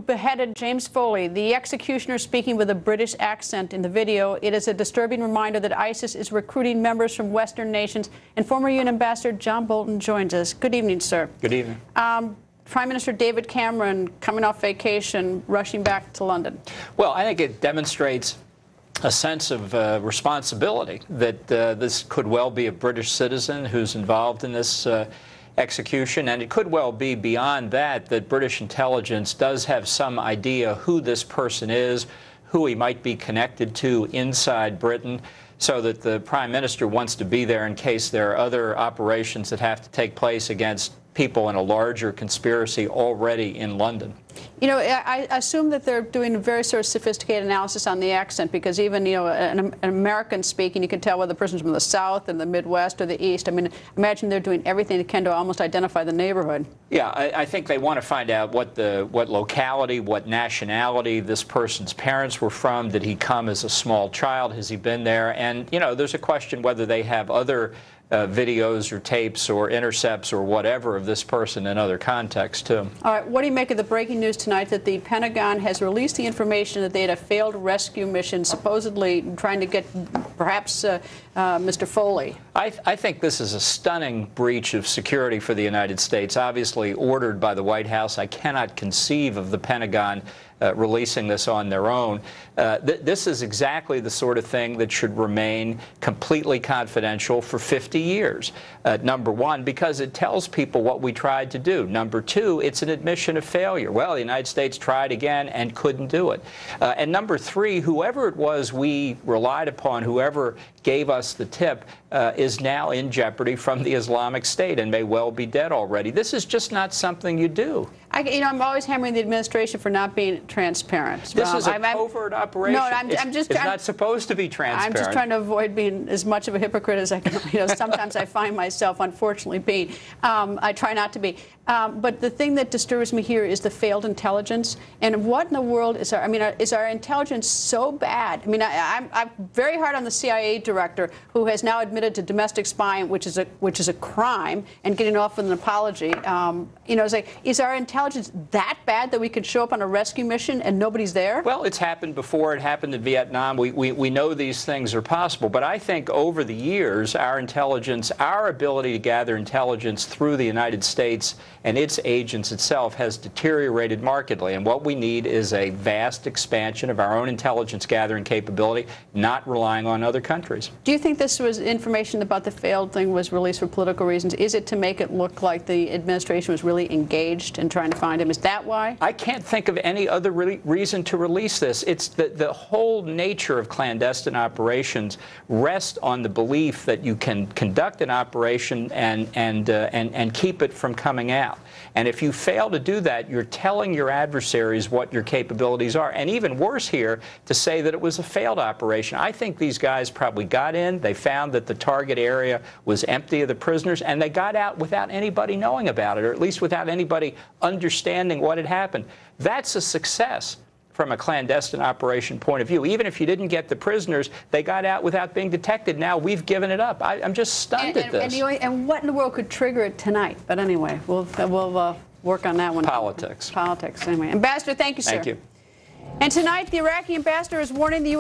Beheaded James Foley, the executioner speaking with a British accent in the video. It is a disturbing reminder that ISIS is recruiting members from Western nations. And former UN Ambassador John Bolton joins us. Good evening, sir. Good evening. Prime Minister David Cameron coming off vacation, rushing back to London. Well, I think it demonstrates a sense of responsibility that this could well be a British citizen who's involved in this execution, and it could well be beyond that British intelligence does have some idea who this person is, who he might be connected to inside Britain, so that the Prime Minister wants to be there in case there are other operations that have to take place against people in a larger conspiracy already in London. You know, I assume that they're doing a very sort of sophisticated analysis on the accent, because even, you know, an American speaking, you can tell whether the person's from the South and the Midwest or the East. I mean, imagine they're doing everything they can to almost identify the neighborhood. Yeah, I think they want to find out what locality, what nationality this person's parents were from. Did he come as a small child? Has he been there? And, you know, there's a question whether they have other videos or tapes or intercepts or whatever of this person in other contexts, too. All right. What do you make of the breaking news tonight that the Pentagon has released the information that they had a failed rescue mission, supposedly trying to get perhaps Mr. Foley? I think this is a stunning breach of security for the United States, obviously ordered by the White House. I cannot conceive of the Pentagon releasing this on their own. This is exactly the sort of thing that should remain completely confidential for 50 years. Number one, because it tells people what we tried to do. Number two, it's an admission of failure. Well, the United States tried again and couldn't do it. And number three, whoever it was we relied upon, whoever gave us the tip, is now in jeopardy from the Islamic State and may well be dead already. This is just not something you do. I'm always hammering the administration for not being transparent. This is a covert operation. No, it's not supposed to be transparent. I'm just trying to avoid being as much of a hypocrite as I can. You know, sometimes I find myself, unfortunately, being. I try not to be. But the thing that disturbs me here is the failed intelligence. And what in the world is our? I mean, is our intelligence so bad? I mean, I'm very hard on the CIA director, who has now admitted to domestic spying, which is a crime, and getting off with an apology. You know, it's like, is our intelligence that bad that we could show up on a rescue mission and nobody's there? Well, it's happened before. It happened in Vietnam. We know these things are possible. But I think over the years, our intelligence, our ability to gather intelligence through the United States and its agents itself has deteriorated markedly. And what we need is a vast expansion of our own intelligence gathering capability, not relying on other countries. Do you think this was information about the failed thing was released for political reasons? Is it to make it look like the administration was really engaged in trying to find him? Is that why? I can't think of any other reason to release this. It's the whole nature of clandestine operations rests on the belief that you can conduct an operation and keep it from coming out. And if you fail to do that, you're telling your adversaries what your capabilities are. And even worse here, to say that it was a failed operation. I think these guys probably got in, they found that the target area was empty of the prisoners, and they got out without anybody knowing about it, or at least without anybody understanding what had happened. That's a success from a clandestine operation point of view. Even if you didn't get the prisoners, they got out without being detected. Now we've given it up. I'm just stunned at this. And what in the world could trigger it tonight? But anyway, we'll work on that one. Politics. Politics, anyway. Ambassador, thank you, sir. Thank you. And tonight, the Iraqi ambassador is warning the